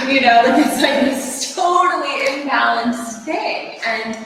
You know, like it's like this totally imbalanced thing. And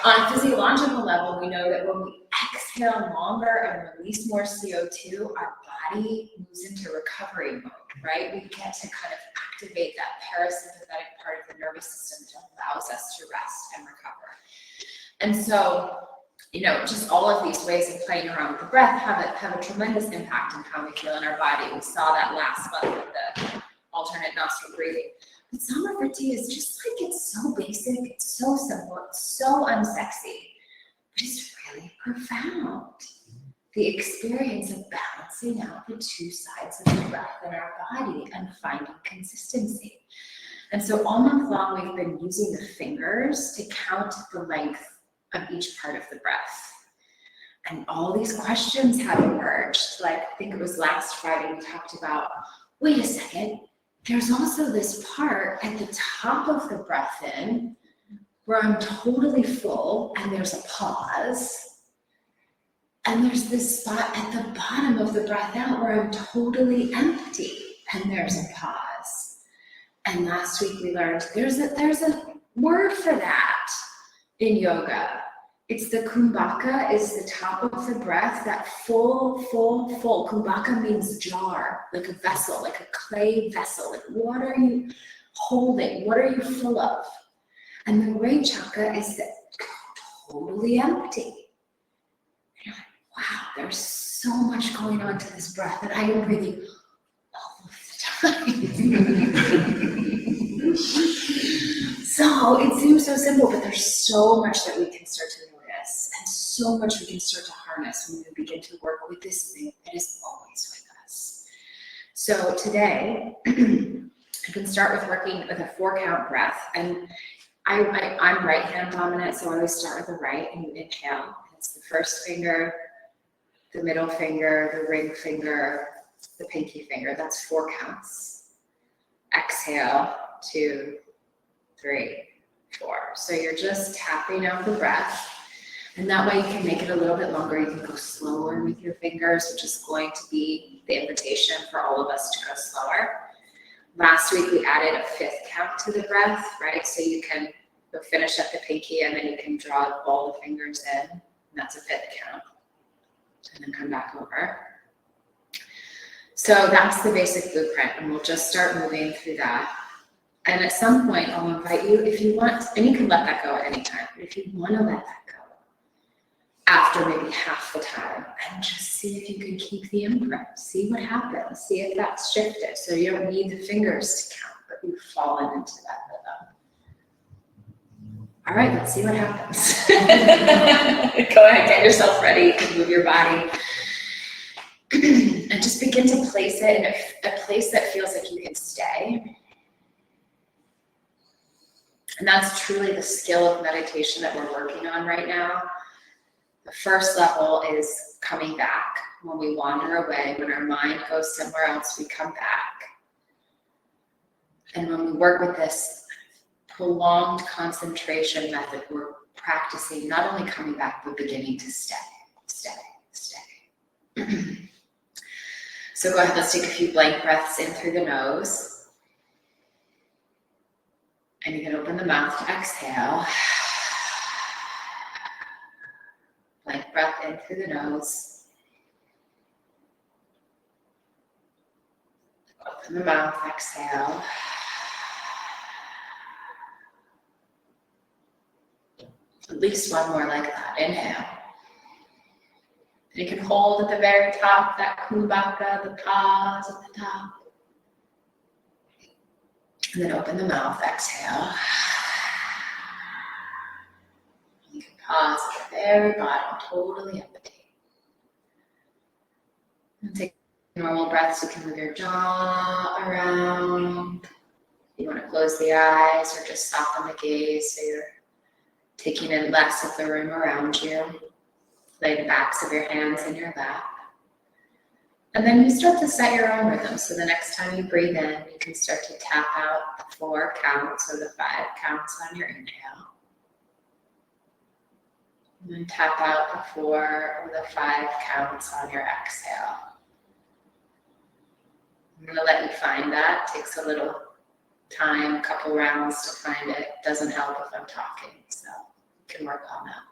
on a physiological level, we know that when we exhale longer and release more CO2, our body moves into recovery mode, right? We get to kind of activate that parasympathetic part of the nervous system that allows us to rest and recover. And so, you know, just all of these ways of playing around with the breath have a tremendous impact on how we feel in our body. We saw that last month with the alternate nostril breathing. But Samarvriti is just like, it's so basic, it's so simple, it's so unsexy, but it's really profound. The experience of balancing out the two sides of the breath in our body and finding consistency. And so all month long, we've been using the fingers to count the length of each part of the breath. And all these questions have emerged. Like, I think it was last Friday, we talked about, wait a second, there's also this part at the top of the breath in where I'm totally full and there's a pause. And there's this spot at the bottom of the breath out where I'm totally empty and there's a pause. And last week we learned there's a word for that in yoga. It's the kumbhaka, is the top of the breath, that full. Kumbhaka means jar, like a vessel, like a clay vessel. Like, what are you holding? What are you full of? And the great chakra is that totally empty. And you're like, wow, there's so much going on to this breath that I am breathing all of the time. So it seems so simple, but there's so much that we can start to notice and so much we can start to harness when we begin to work with this thing that is always with us. So today, I can start with working with a 4-count breath. And I'm right hand dominant, so I always start with the right and you inhale. It's the first finger, the middle finger, the ring finger, the pinky finger. That's 4 counts. Exhale, 2, 3, 4. So you're just tapping out the breath. And that way you can make it a little bit longer. You can go slower with your fingers, which is going to be the invitation for all of us to go slower. Last week we added a 5th count to the breath, right? So you can finish at the pinky and then you can draw all the fingers in. And that's a 5th count. And then come back over. So that's the basic blueprint, and we'll just start moving through that. And at some point, I'll invite you, if you want, and you can let that go at any time, but if you want to let that go after maybe half the time, and just see if you can keep the imprint, see what happens, see if that's shifted. So you don't need the fingers to count, but you've fallen into that rhythm. All right, let's see what happens. Go ahead, get yourself ready, move your body. And just begin to place it in a place that feels like you can stay. And that's truly the skill of meditation that we're working on right now. The first level is coming back. When we wander away, when our mind goes somewhere else, we come back. And when we work with this prolonged concentration method, we're practicing not only coming back, but beginning to stay. So go ahead, let's take a few blank breaths in through the nose. And you can open the mouth to exhale. Blank breath in through the nose. Open the mouth, exhale. At least one more like that. Inhale. And you can hold at the very top, that kumbhaka, the pause at the top. And then open the mouth, exhale. You can pause at the very bottom, totally empty. And take normal breaths. You can move your jaw around. If you want to close the eyes or just soften the gaze so you're taking in less of the room around you. Lay the backs of your hands in your lap. And then you start to set your own rhythm. So the next time you breathe in, you can start to tap out the 4 counts or the 5 counts on your inhale. And then tap out the 4 or the 5 counts on your exhale. I'm going to let you find that. It takes a little time, a couple rounds to find it. Doesn't help if I'm talking, so can work on that.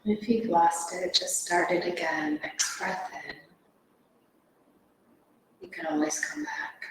If you've lost it, just start it again. Next breath in. You can always come back.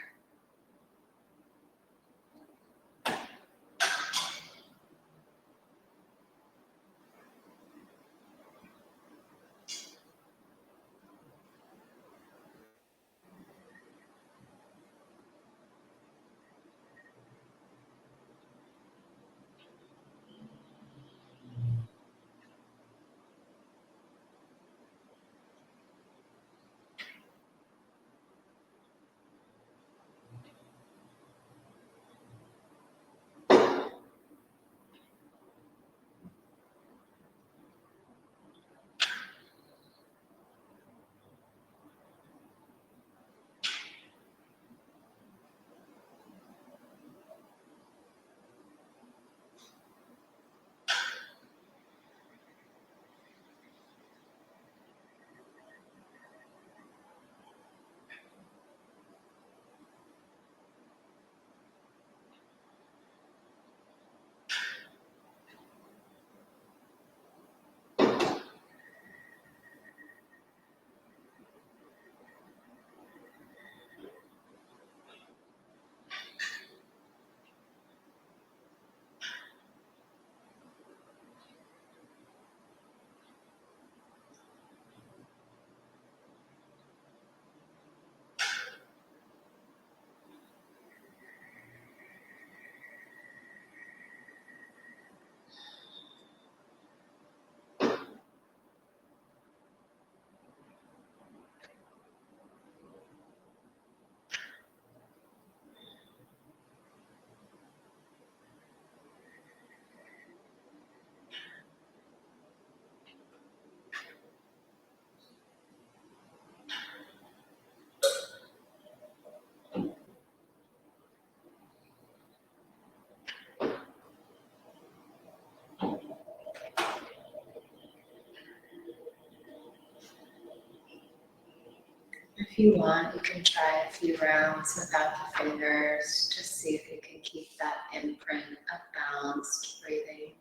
If you want, you can try a few rounds without the fingers. Just see if you can keep that imprint of balanced breathing.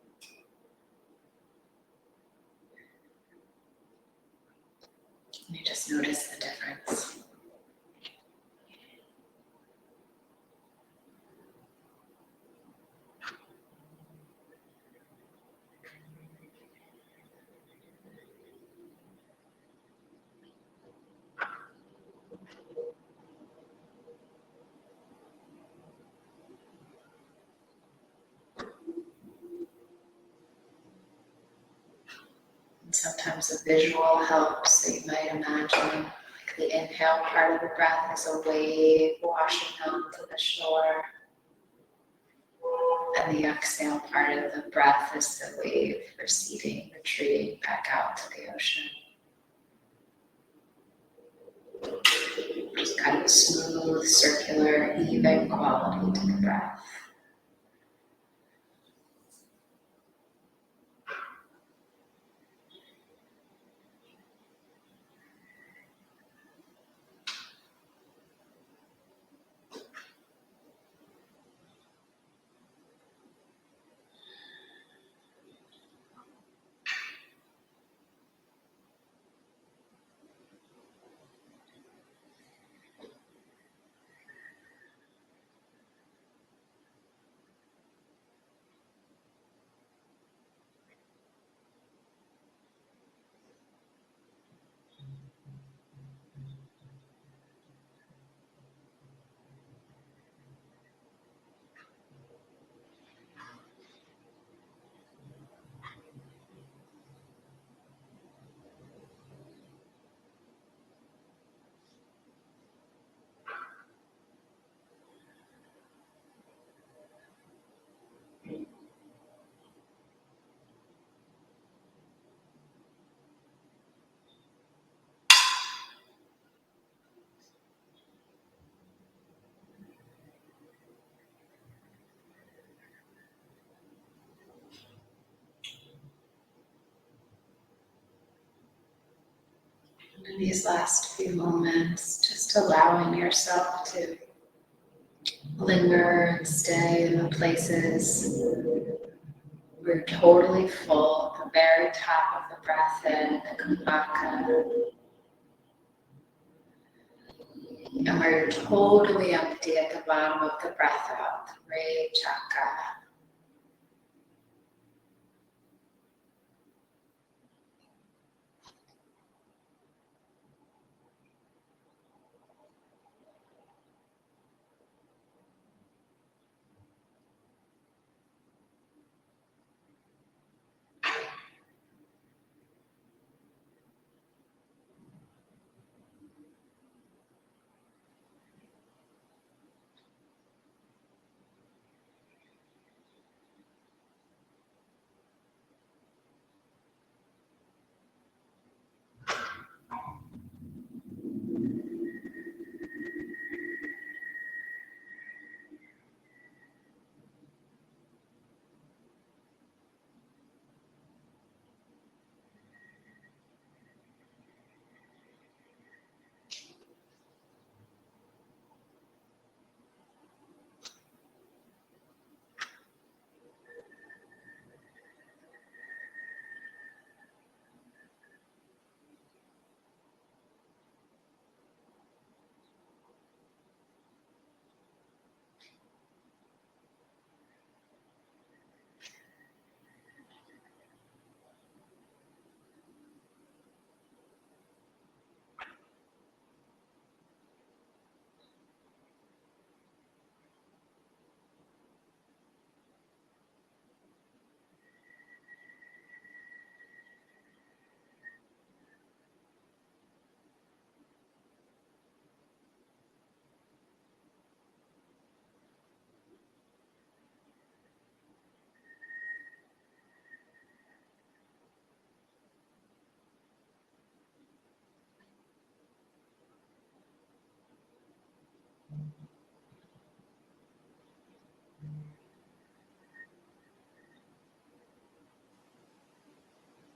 And you just notice the difference. And sometimes a visual helps, so you might imagine like the inhale part of the breath is a wave washing out to the shore. And the exhale part of the breath is the wave receding, retreating back out to the ocean. Just kind of a smooth, circular, even quality to the breath. In these last few moments, just allowing yourself to linger and stay in the places where you're totally full, at the very top of the breath in, the kumbhaka, and where you're totally empty at the bottom of the breath out, the Re chakra.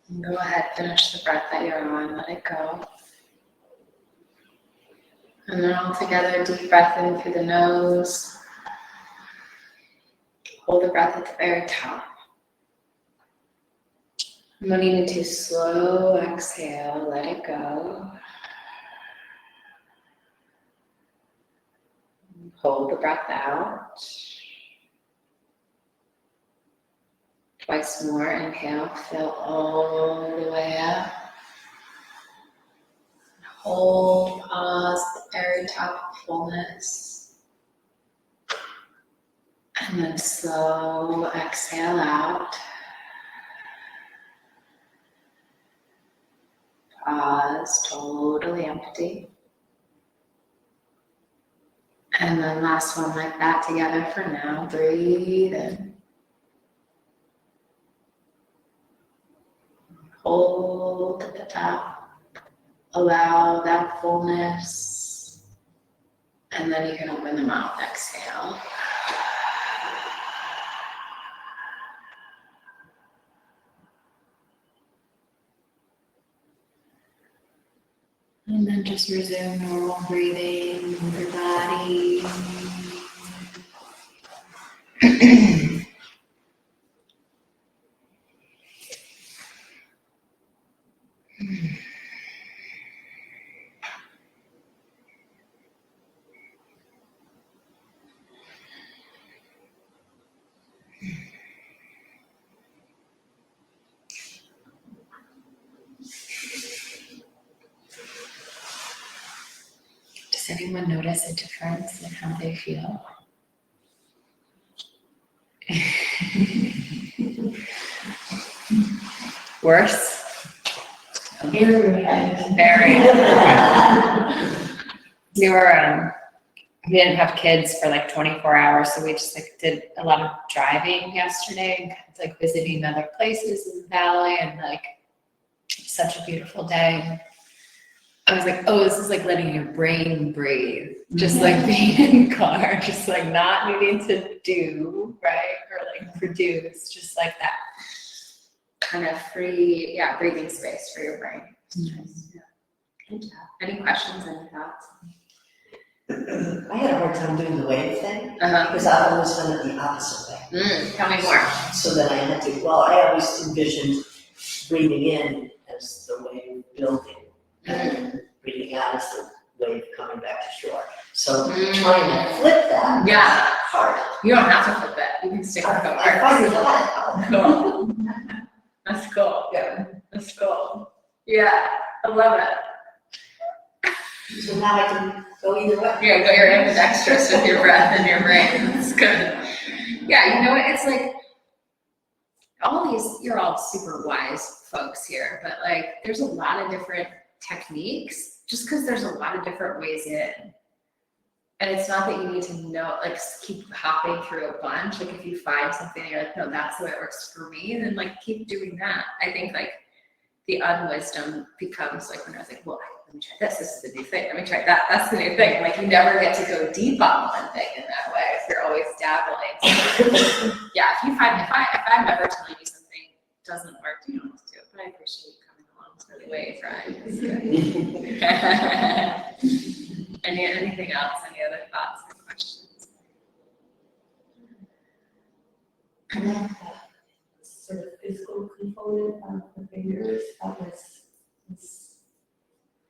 And go ahead, finish the breath that you're on, let it go. And then all together, deep breath in through the nose. Hold the breath at the very top. Moving into slow exhale, let it go. Hold the breath out. Twice more, inhale, fill all the way up. Hold, pause at the very top of fullness. And then slow exhale out. Pause, totally empty. And then last one like that together for now. Breathe in. Hold at the top. Allow that fullness. And then you can open the mouth, exhale. And then just resume normal breathing with your body. Does anyone notice a difference in how they feel? Worse? Very. We didn't have kids for like 24 hours, so we just like did a lot of driving yesterday and kind of like visiting other places in the valley, and like such a beautiful day. I was like, oh, this is like letting your brain breathe, just like being in the car, just like not needing to do, right? Or like produce, just like that kind of free, breathing space for your brain. Mm-hmm. Good job. Any questions, any thoughts? I had a hard time doing the wave thing because I always done it the opposite way. Tell me more. So that I had to, I always envisioned breathing in as the wave building and breathing out as the wave coming back to shore. So trying to flip that hard. You don't have to flip it. You can stick with it. I finally got it. Cool. That's cool. Yeah. That's cool. Yeah, I love it. So now I can go either way. Yeah, go your ambidextrous with your breath and your brain. That's good. Yeah, you know what? It's like you're all super wise folks here, but like there's a lot of different techniques just because there's a lot of different ways in. And it's not that you need to know, like keep hopping through a bunch. Like if you find something and you're like, no, that's the way it works for me, then like keep doing that. I think like the unwisdom becomes like when I was like, well, let me try this is the new thing. Let me try that. That's the new thing. Like you never get to go deep on one thing in that way if you're always dabbling. So, yeah, if I'm ever telling you something doesn't work, you don't have to do it. But I appreciate you coming along for the way, Friday. Anything else? Any other thoughts or questions? And then that sort of physical component of the fingers, that was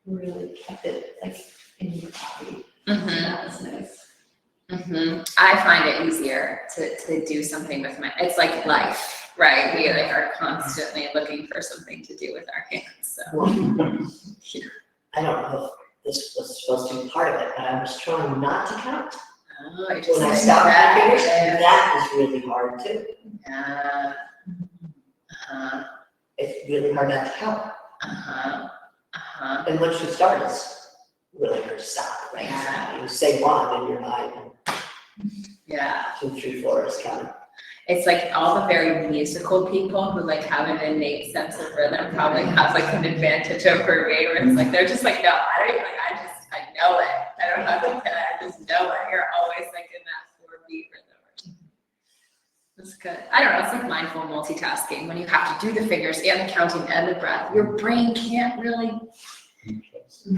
really kept it like in your body. So that was nice. I find it easier to do something with it's like life, right? We like are constantly looking for something to do with our hands. So I don't know if this was supposed to be part of it, but I was trying not to count. Oh, when I stopped my fingers, that was really hard too. Yeah. It's really hard not to count. And once you start, it's really hard to stop. Right? Yeah. You say one in your mind. Yeah. 2, 3, 4 is counting. It's like all the very musical people who like have an innate sense of rhythm probably have like an advantage over me where it's like they're just like, no, I don't like I know it. I don't have to I just know it. You're always like in that 4-beat rhythm or something. That's good. I don't know, it's like mindful multitasking when you have to do the fingers and the counting and the breath. Your brain can't really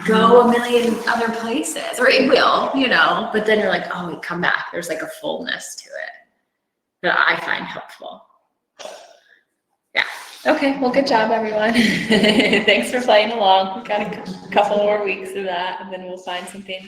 go a million other places, or it will, you know, but then you're like, oh, we come back. There's like a fullness to it that I find helpful. Yeah. Okay. Well, good job, everyone. Thanks for playing along. We've got a couple more weeks of that, and then we'll find something